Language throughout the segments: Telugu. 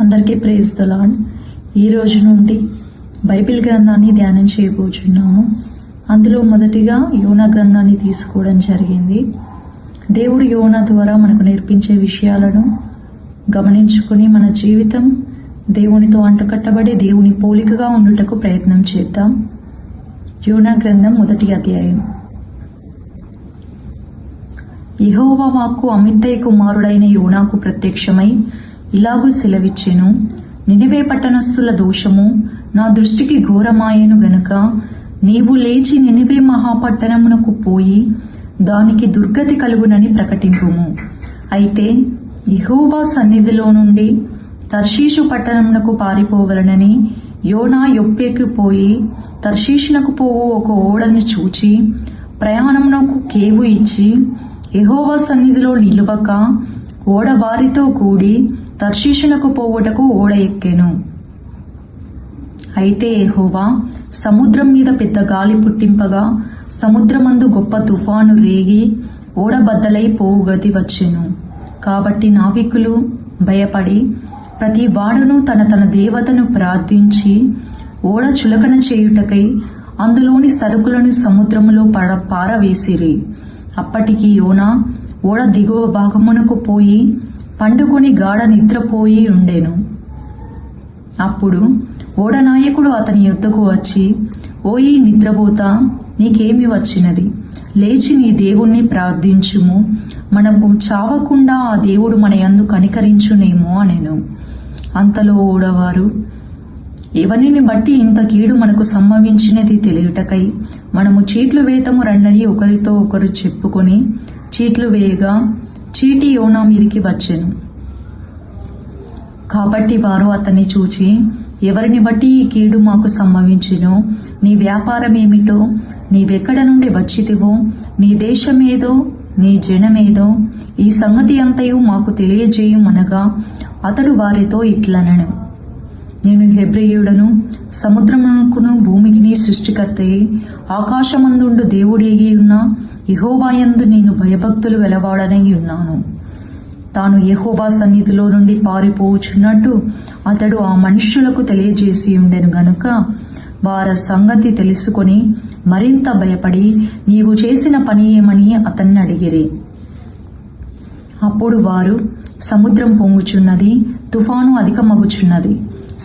అందరికీ ప్రైజ్ ది లార్డ్. ఈ రోజు నుండి బైబిల్ గ్రంథాన్ని ధ్యానం చేయబోచున్నాము. అందులో మొదటిగా యోనా గ్రంథాన్ని తీసుకోవడం జరిగింది. దేవుడు యోనా ద్వారా మనకు నేర్పించే విషయాలను గమనించుకుని మన జీవితం దేవునితో అంటకట్టబడి దేవుని పోలికగా ఉండుటకు ప్రయత్నం చేద్దాం. యోనా గ్రంథం 1వ అధ్యాయం. యెహోవా వాక్కు అమిత్తయి కుమారుడైన యోనాకు ప్రత్యక్షమై ఇలాగూ సెలవిచ్చెను. నినివే పట్టణస్థుల దోషము నా దృష్టికి ఘోరమాయెను గనుక నీవు లేచి నినివే మహాపట్టణమునకు పోయి దానికి దుర్గతి కలుగునని ప్రకటింపుము. అయితే యెహోవా సన్నిధిలో నుండి తర్షీషు పట్టణమునకు పారిపోవలనని యోనా యొప్పేకి పోయి తర్షీషునకు పోవు ఒక ఓడను చూచి ప్రయాణమునకు కేవు ఇచ్చి యెహోవా సన్నిధిలో నిలువక ఓడ వారితో కూడి తర్షీషునకు పోవుటకు ఓడ ఎక్కెను. అయితే యెహోవా సముద్రం మీద పెద్ద గాలి పుట్టింపగా సముద్రమందు గొప్ప తుఫాను రేగి ఓడ బద్దలై పోవు గతి వచ్చెను. కాబట్టి నావికులు భయపడి ప్రతి వాడును తన తన దేవతను ప్రార్థించి ఓడ చులకన చేయుటకై అందులోని సరుకులను సముద్రములో పారవేసిరి. అప్పటికి యోనా ఓడ దిగువ భాగమునకు పోయి పండుకొని గాఢ నిద్రపోయి ఉండెను. అప్పుడు ఓడ నాయకుడు అతని యొద్దకు వచ్చి, ఓయి నిద్రపోతా, నీకేమి వచ్చినది? లేచి నీ దేవుణ్ణి ప్రార్థించుము, మనము చావకుండా ఆ దేవుడు మన యందు కనికరించునేమో అనెను. అంతలో ఓడవారు, ఎవరిని బట్టి ఇంత కీడు మనకు సంభవించినది తెలియుటకై మనము చీట్లు వేతము రండని ఒకరితో ఒకరు చెప్పుకొని చీట్లు వేయగా చీటి యోనా మీదికి వచ్చెను. కాబట్టి వారు అతన్ని చూచి, ఎవరిని బట్టి ఈ కీడు మాకు సంభవించెనో, నీ వ్యాపారం ఏమిటో, నీవెక్కడ నుండి వచ్చితివో, నీ దేశమేదో, నీ జనమేదో, ఈ సంగతి అంతయు మాకు తెలియజేయుమనగా అతడు వారితో ఇట్లనెను, నేను హెబ్రీయుడను, సముద్రమునకును భూమికిని సృష్టికర్తయి ఆకాశమందుండు దేవుడేగి ఉన్న యెహోవాయందు నేను భయభక్తులు గలవాడనై ఉన్నాను. తాను యెహోవా సన్నిధిలో నుండి పారిపోచున్నట్టు అతడు ఆ మనుష్యులకు తెలియజేసి ఉండెను గనుక వారి సంగతి తెలుసుకొని మరింత భయపడి నీవు చేసిన పని ఏమని అతన్ని అడిగిరి. అప్పుడు వారు, సముద్రం పొంగుచున్నది, తుఫాను అధికమగుచున్నది,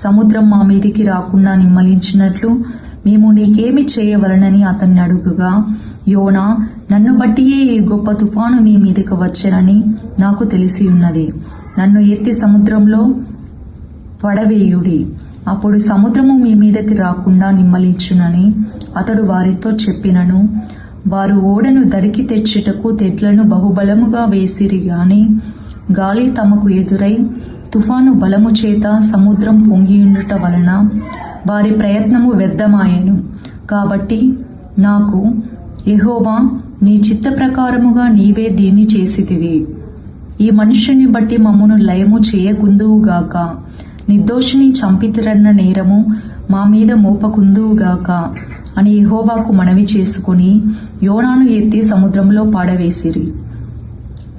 సముద్రం మా మీదికి రాకుండా నిమ్మలించినట్లు మేము నీకేమి చేయవలనని అతన్ని అడుగుగా, యోనా, నన్ను బట్టియే ఈ గొప్ప తుఫాను మీ మీదకి వచ్చెనని నాకు తెలిసి ఉన్నది. నన్ను ఎత్తి సముద్రంలో పడవేయుడి, అప్పుడు సముద్రము మీ మీదకి రాకుండా నిమ్మలించునని అతడు వారితో చెప్పినను. వారు ఓడను దరికి తెచ్చుటకు తెడ్లను బహుబలముగా వేసిరి గాని గాలి తమకు ఎదురై తుఫాను బలము చేత సముద్రం పొంగియుండుట వలన వారి ప్రయత్నము వ్యర్థమాయెను. కాబట్టి నాకు, యెహోవా, నీ చిత్త ప్రకారముగా నీవే దీన్ని చేసితివి. ఈ మనుష్యుని బట్టి మమ్మును లయము చేయకుందువుగాక, నిర్దోషిని చంపితిరన్న నేరము మా మీద మోపకుందువుగాక అని యెహోవాకు మనవి చేసుకుని యోనాను ఎత్తి సముద్రంలో పడవేసిరి.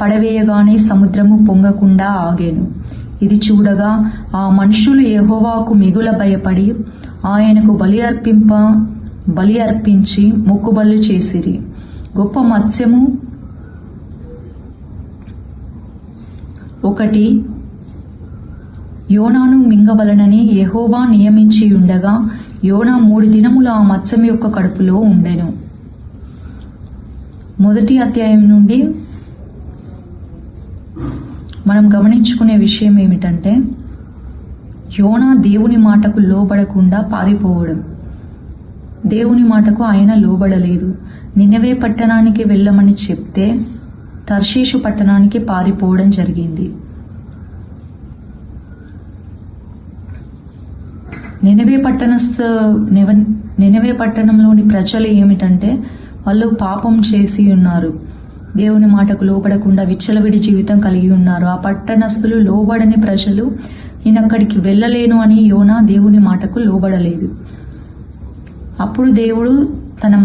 పడవేయగానే సముద్రము పొంగకుండా ఆగెను. ఇది చూడగా ఆ మనుషులు యెహోవాకు మిగుల భయపడి ఆయనకు బలి అర్పించి మొక్కుబళ్ళు చేసిరి. గొప్ప మత్స్యము ఒకటి యోనాను మింగవలనని యెహోవా నియమించి ఉండగా యోనా 3 దినములు ఆ మత్స్యం యొక్క కడుపులో ఉండెను. 1వ అధ్యాయం నుండి మనం గమనించుకునే విషయం ఏమిటంటే, యోనా దేవుని మాటకు లోబడకుండా పారిపోవడం. దేవుని మాటకు ఆయన లోబడలేదు. నినవే పట్టణానికి వెళ్ళమని చెప్తే తర్షీషు పట్టణానికి పారిపోవడం జరిగింది. నినవే పట్టణంలోని ప్రజలు ఏమిటంటే, వాళ్ళు పాపం చేసి ఉన్నారు, దేవుని మాటకు లోబడకుండా విచ్చలవిడి జీవితం కలిగి ఉన్నారు. ఆ పట్టణస్థులు లోబడని ప్రజలు, నేను అక్కడికి వెళ్ళలేను అని యోనా దేవుని మాటకు లోబడలేదు. అప్పుడు దేవుడు తన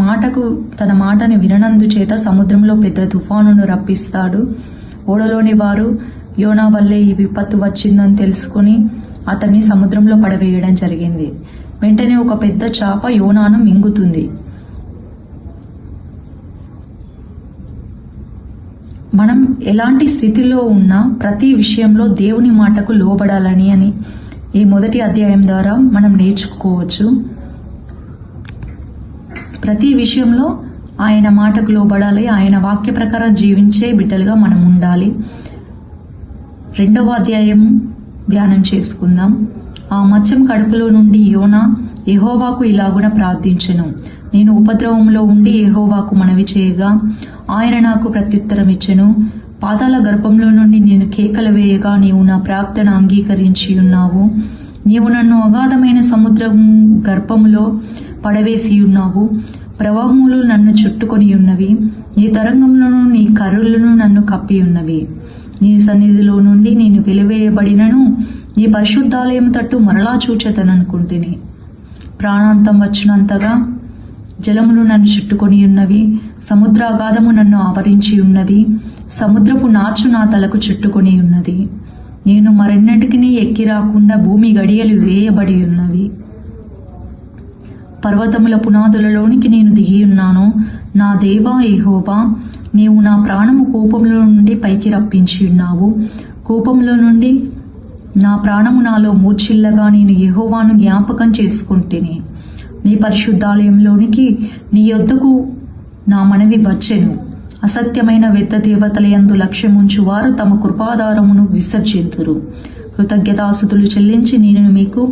మాటని విననందు చేత సముద్రంలో పెద్ద తుఫానును రప్పిస్తాడు. ఓడలోని వారు యోనా వల్లే ఈ విపత్తు వచ్చిందని తెలుసుకుని అతన్ని సముద్రంలో పడవేయడం జరిగింది. వెంటనే ఒక పెద్ద చాప యోనాను మింగుతుంది. మనం ఎలాంటి స్థితిలో ఉన్నా ప్రతి విషయంలో దేవుని మాటకు లోబడాలని అని ఈ మొదటి అధ్యాయం ద్వారా మనం నేర్చుకోవచ్చు. ప్రతి విషయంలో ఆయన మాటకు లోబడాలి, ఆయన వాక్య ప్రకారం జీవించే బిడ్డలుగా మనం ఉండాలి. 2వ అధ్యాయం ధ్యానం చేసుకుందాం. ఆ మత్స్యం కడుపులో నుండి యోనా యెహోవాకు ఇలాగున ప్రార్థించెను. నేను ఉపద్రవంలో ఉండి యెహోవాకు మనవి చేయగా ఆయన నాకు ప్రత్యుత్తరం ఇచ్చెను. పాతాళ గర్భంలో నుండి నేను కేకలు వేయగా నీవు నా ప్రార్థన అంగీకరించి ఉన్నావు. నీవు నన్ను అగాధమైన సముద్రం గర్భంలో పడవేసి ఉన్నావు. ప్రవాహములు నన్ను చుట్టుకొని ఉన్నవి. నీ తరంగంలోను నీ కర్రలను నన్ను కప్పి ఉన్నవి. నీ సన్నిధిలో నుండి నేను వెలివేయబడినను నీ పరిశుద్ధాలయం తట్టు మరలా చూచెదననుకుంటుని. ప్రాణాంతం వచ్చినంతగా జలములు నన్ను చుట్టుకొని ఉన్నవి. సముద్ర అగాధము నన్ను ఆవరించి ఉన్నది. సముద్రపు నాచు నా తలకు చుట్టుకొని ఉన్నది. నేను మరెన్నటికి ఎక్కి రాకుండా భూమి గడియలు వేయబడి ఉన్నవి. పర్వతముల పునాదులలోనికి నేను దిగి ఉన్నాను. నా దేవా యెహోవా, నీవు నా ప్రాణము కూపంలో నుండి పైకి రప్పించి ఉన్నావు. కూపంలో నుండి నా ప్రాణము నాలో మూర్ఛిల్లగా నేను యెహోవాను జ్ఞాపకం చేసుకుంటేని. నీ పరిశుద్ధాలయంలోనికి నీ యొద్దకు నా మనవి వచ్చెను. అసత్యమైన వ్యర్థ దేవతలయందు లక్ష్యముంచు వారు తమ కృపాధారమును విసర్జింతురు. కృతజ్ఞతాస్తుతులు చెల్లించి నేను మీకు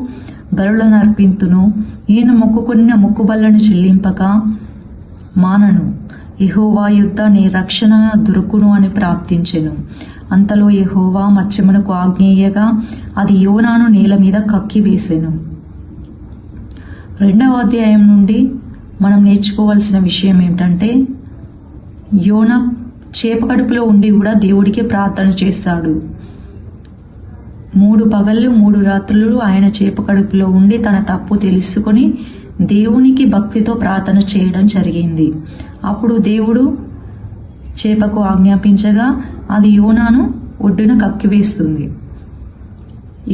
బలులను అర్పింతును. నేను మొక్కుకొనిన మొక్కుబళ్లను చెల్లింపక మానను. యెహోవా యొద్ద నీ రక్షణ దొరుకును అని ప్రార్థించెను. అంతలో యెహోవా మత్స్యమునకు ఆజ్ఞేయగా అది యోనాను నేల మీద కక్కివేసెను. 2వ అధ్యాయం నుండి మనం నేర్చుకోవాల్సిన విషయం ఏమిటంటే, యోనా చేప కడుపులో ఉండి కూడా దేవుడికి ప్రార్థన చేస్తాడు. 3 పగళ్ళు 3 రాత్రులు ఆయన చేప కడుపులో ఉండి తన తప్పు తెలుసుకొని దేవునికి భక్తితో ప్రార్థన చేయడం జరిగింది. అప్పుడు దేవుడు చేపకు ఆజ్ఞాపించగా అది యోనాను ఒడ్డున కక్కివేస్తుంది.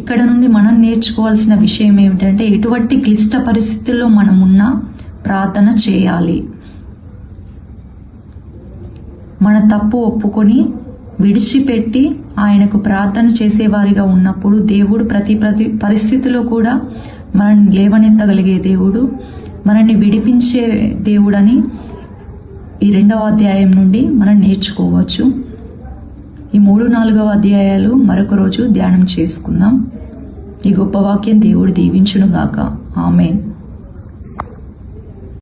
ఇక్కడ నుండి మనం నేర్చుకోవాల్సిన విషయం ఏమిటంటే, ఎటువంటి క్లిష్ట పరిస్థితుల్లో మనం ఉన్నా ప్రార్థన చేయాలి. మన తప్పు ఒప్పుకొని విడిచిపెట్టి ఆయనకు ప్రార్థన చేసేవారిగా ఉన్నప్పుడు దేవుడు ప్రతి పరిస్థితిలో కూడా మనల్ని లేవనెత్తగలిగే దేవుడు, మనల్ని విడిపించే దేవుడని ఈ 2వ అధ్యాయం నుండి మనం నేర్చుకోవచ్చు. ఈ 3, 4వ అధ్యాయాలు మరొక రోజు ధ్యానం చేసుకుందాం. ఈ గొప్ప వాక్యం దేవుడు దీవించునుగాక. ఆమేన్.